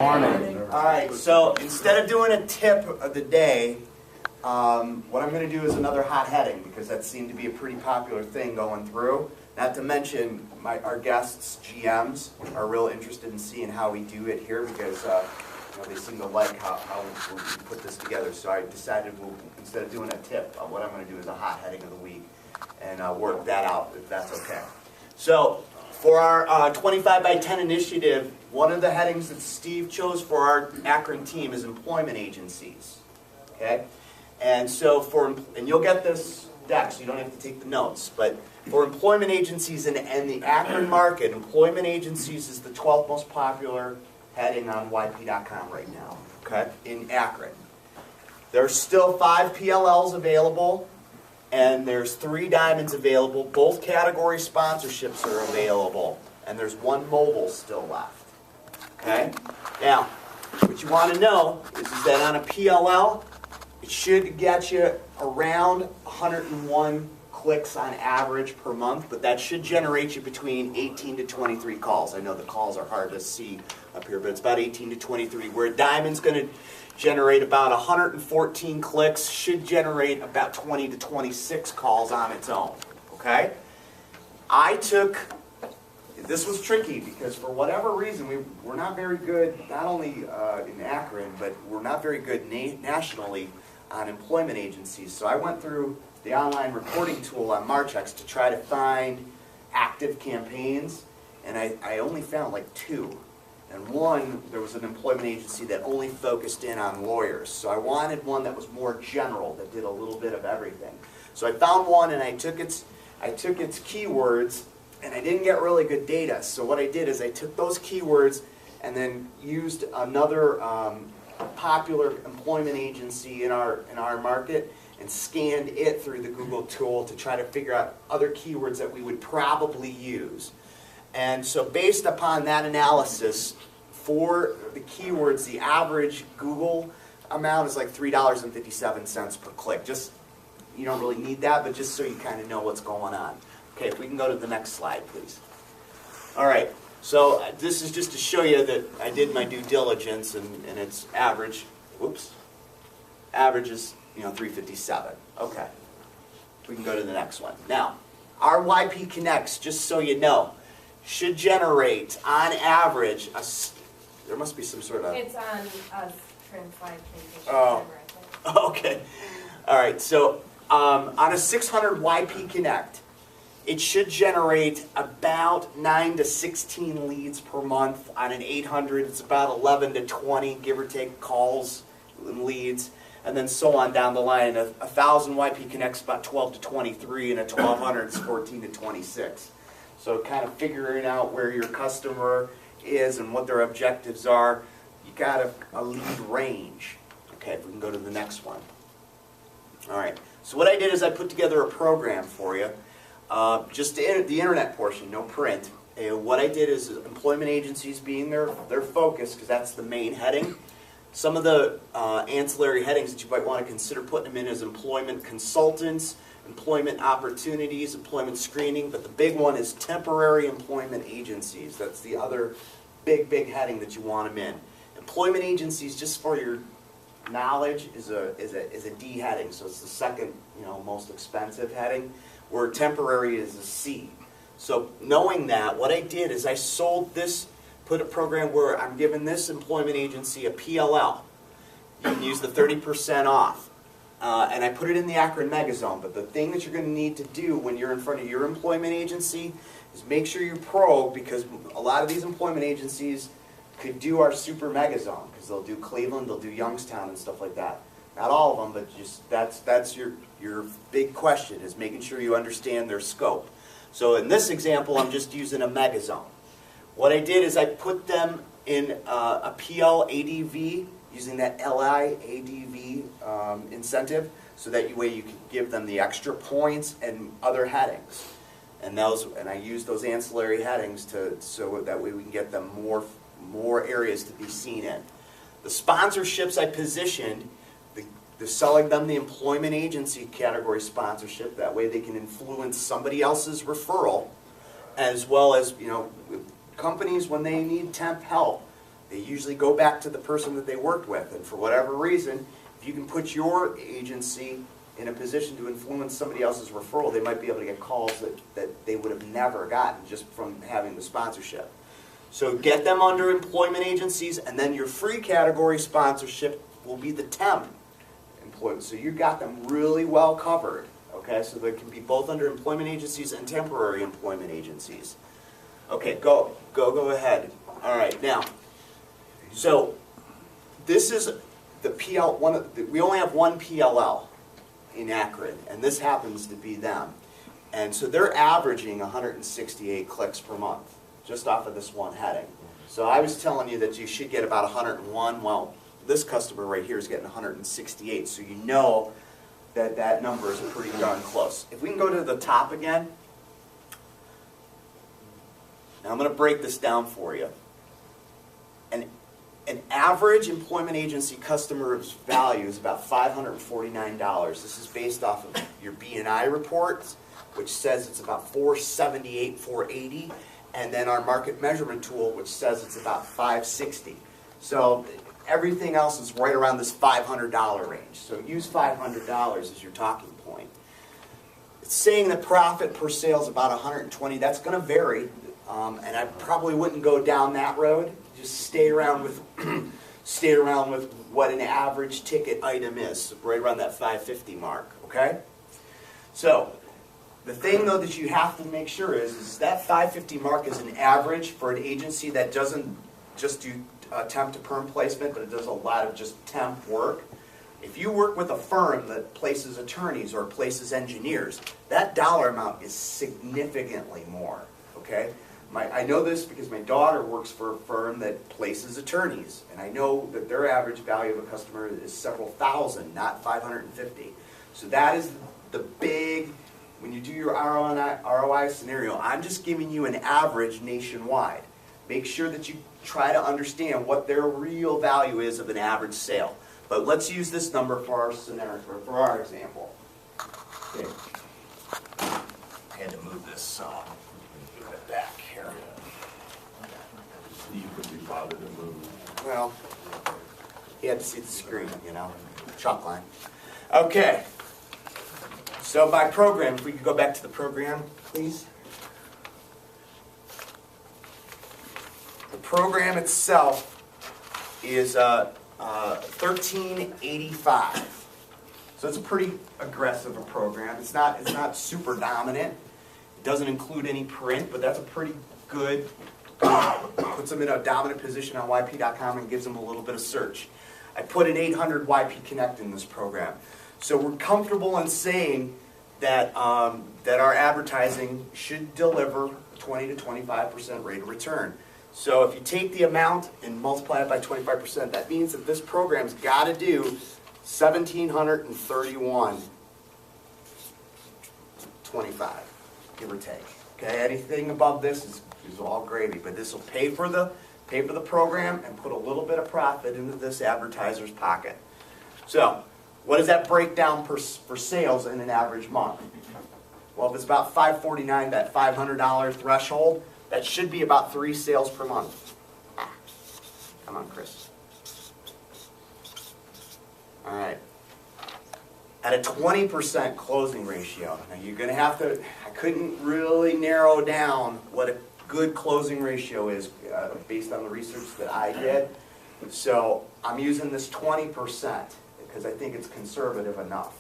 Morning. All right, so instead of doing a tip of the day, what I'm going to do is another hot heading, because that seemed to be a pretty popular thing going through. Not to mention, our guests, GMs, are real interested in seeing how we do it here, because they seem to like how we put this together. So I decided, instead of doing a tip, what I'm going to do is a hot heading of the week, and work that out, if that's okay. So for our 25 by 10 initiative, one of the headings that Steve chose for our Akron team is employment agencies. Okay? And so and you'll get this deck, so you don't have to take the notes, but for employment agencies in the Akron market, employment agencies is the 12th most popular heading on YP.com right now, okay, in Akron. There's still 5 PLLs available, and there's 3 diamonds available. Both category sponsorships are available, and there's 1 mobile still left, okay? Now, what you want to know is that on a PLL, it should get you around 101 clicks on average per month, but that should generate you between 18 to 23 calls. I know the calls are hard to see up here, but it's about 18 to 23, where a diamond's going to generate about 114 clicks, should generate about 20 to 26 calls on its own, okay? This was tricky, because for whatever reason, we're not very good, not only in Akron, but we're not very good nationally on employment agencies. So I went through the online reporting tool on Marchex to try to find active campaigns, and I only found like 2. And one, there was an employment agency that only focused in on lawyers. So I wanted one that was more general, that did a little bit of everything. So I found one, and I took its keywords, and I didn't get really good data. So what I did is I took those keywords and then used another popular employment agency in our market and scanned it through the Google tool to try to figure out other keywords that we would probably use. And so based upon that analysis, for the keywords, the average Google amount is like $3.57 per click. Just, you don't really need that, but just so you kind of know what's going on. Okay, if we can go to the next slide, please. All right, so this is just to show you that I did my due diligence, and it's average. Average is 357. Okay, we can go to the next one. Now, our YP Connects, just so you know, should generate on average there must be some sort of. It's on trim 5 page. Oh, okay. All right. So on a 600 YP Connect, it should generate about 9 to 16 leads per month. On an 800, it's about 11 to 20, give or take, calls and leads, and then so on down the line. 1,000 YP Connects, about 12 to 23, and a 1,200 is 14 to 26. So kind of figuring out where your customer is and what their objectives are, you got a lead range. Okay, if we can go to the next one. All right, so what I did is I put together a program for you, just the internet portion, no print. What I did is employment agencies being their focus, because that's the main heading. Some of the ancillary headings that you might want to consider putting them in is employment consultants, employment opportunities, employment screening, but the big one is temporary employment agencies. That's the other big heading that you want them in. Employment agencies, just for your knowledge, is a D heading, so it's the second most expensive heading, where temporary is a C. So knowing that, what I did is I put a program where I'm giving this employment agency a PLL. You can use the 30% off. And I put it in the Akron Megazone. But the thing that you're going to need to do when you're in front of your employment agency is make sure you probe, because a lot of these employment agencies could do our Super Megazone, because they'll do Cleveland, they'll do Youngstown and stuff like that. Not all of them, but just that's your big question, is making sure you understand their scope. So in this example, I'm just using a Megazone. What I did is I put them in a PL ADV, using that LI ADV incentive, so that way you can give them the extra points and other headings. And I use those ancillary headings so that way we can get them more areas to be seen in. The sponsorships I positioned, selling them the employment agency category sponsorship. That way they can influence somebody else's referral, as well as companies when they need temp help. They usually go back to the person that they worked with, and for whatever reason, if you can put your agency in a position to influence somebody else's referral, they might be able to get calls that they would have never gotten just from having the sponsorship. So get them under employment agencies, and then your free category sponsorship will be the temp employment. So you got them really well covered, okay? So they can be both under employment agencies and temporary employment agencies. Okay, go ahead. All right, now, so this is the PL, we only have one PLL in Akron, and this happens to be them. And so they're averaging 168 clicks per month, just off of this one heading. So I was telling you that you should get about 101. Well, this customer right here is getting 168, so you know that that number is pretty darn close. If we can go to the top again. Now I'm going to break this down for you. An average employment agency customer's value is about $549. This is based off of your B&I reports, which says it's about $478, $480, and then our market measurement tool, which says it's about $560. So everything else is right around this $500 range. So use $500 as your talking point. It's saying that profit per sale is about $120. That's going to vary, and I probably wouldn't go down that road. Just stay around with what an average ticket item is, right around that $550 mark. Okay. So the thing though that you have to make sure is that $550 mark is an average for an agency that doesn't just do temp to perm placement, but it does a lot of just temp work. If you work with a firm that places attorneys or places engineers, that dollar amount is significantly more. Okay. I know this because my daughter works for a firm that places attorneys, and I know that their average value of a customer is several thousand, not 550. So that is the big, when you do your ROI scenario, I'm just giving you an average nationwide. Make sure that you try to understand what their real value is of an average sale. But let's use this number for our scenario, for our example. Okay. I had to move this back here. You could be bothered to move. Well, he had to see the screen, you know, chalk line. Okay. So by program, if we could go back to the program, please. The program itself is 1385. So it's a pretty aggressive program. It's not super dominant. It doesn't include any print, but that's a pretty good, puts them in a dominant position on YP.com and gives them a little bit of search. I put an 800 YP Connect in this program. So we're comfortable in saying that, that our advertising should deliver a 20 to 25% rate of return. So if you take the amount and multiply it by 25%, that means that this program's got to do 1,731.25, give or take. Okay, anything above this is all gravy, but this will pay for the program and put a little bit of profit into this advertiser's pocket. So, what does that break down for sales in an average month? Well, if it's about $549, that $500 threshold, that should be about 3 sales per month. Come on, Chris. All right. At a 20% closing ratio, now you're going to have to, I couldn't really narrow down what a good closing ratio is based on the research that I did. So I'm using this 20% because I think it's conservative enough.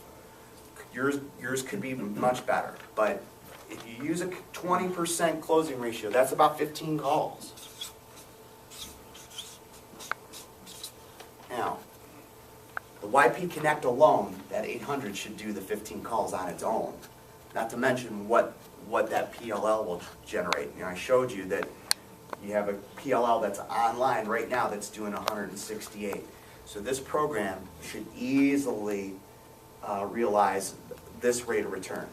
Yours could be much better, but if you use a 20% closing ratio, that's about 15 calls. Now, the YP Connect alone, that 800 should do the 15 calls on its own. Not to mention what that PLL will generate. You know, I showed you that you have a PLL that's online right now that's doing 168. So this program should easily realize this rate of return.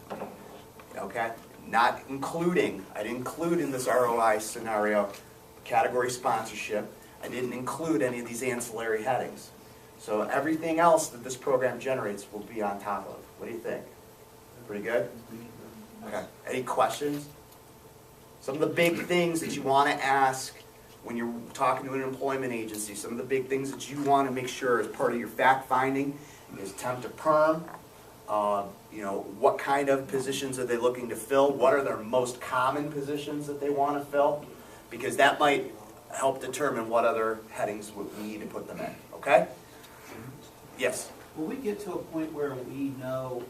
Okay? Not including, I didn't include in this ROI scenario category sponsorship. I didn't include any of these ancillary headings. So everything else that this program generates will be on top of. What do you think? Pretty good? Okay. Any questions? Some of the big things that you want to ask when you're talking to an employment agency, some of the big things that you want to make sure as part of your fact finding is temp to perm. You know, what kind of positions are they looking to fill? What are their most common positions that they want to fill? Because that might help determine what other headings we need to put them in, okay? Yes? Will we get to a point where we know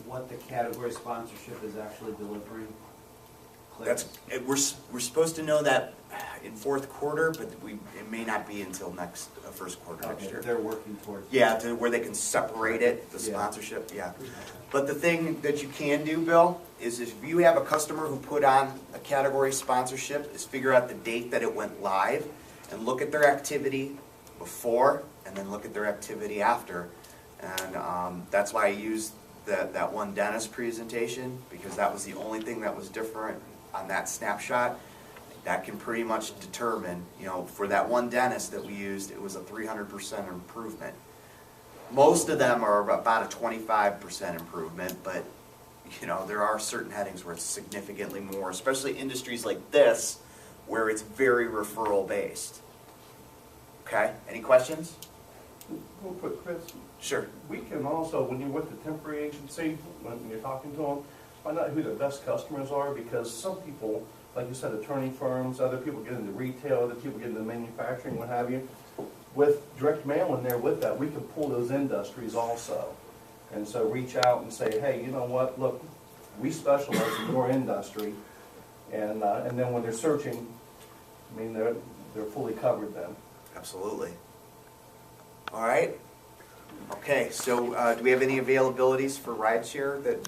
what the category sponsorship is actually delivering? That's, we're supposed to know that in fourth quarter, but it may not be until first quarter next Okay, year. they're working towards. Yeah, to where they can separate it, the Yeah. sponsorship, yeah. But the thing that you can do, Bill, is if you have a customer who put on a category sponsorship, is figure out the date that it went live and look at their activity before and then look at their activity after. And that's why I used that one dentist presentation, because that was the only thing that was different on that snapshot. That can pretty much determine, you know, for that one dentist that we used, it was a 300% improvement. Most of them are about a 25% improvement, but, you know, there are certain headings where it's significantly more, especially industries like this, where it's very referral based. Okay, any questions? Real quick, Chris, Sure. we can also, when you're with the temporary agency, when you're talking to them, find out who their best customers are, because some people, like you said, attorney firms, other people get into retail, other people get into manufacturing, what have you. With direct mail in there with that, we can pull those industries also. And so reach out and say, hey, you know what, look, we specialize in your industry. And then when they're searching, I mean, they're fully covered then. Absolutely. All right. Okay, so do we have any availabilities for rideshare that?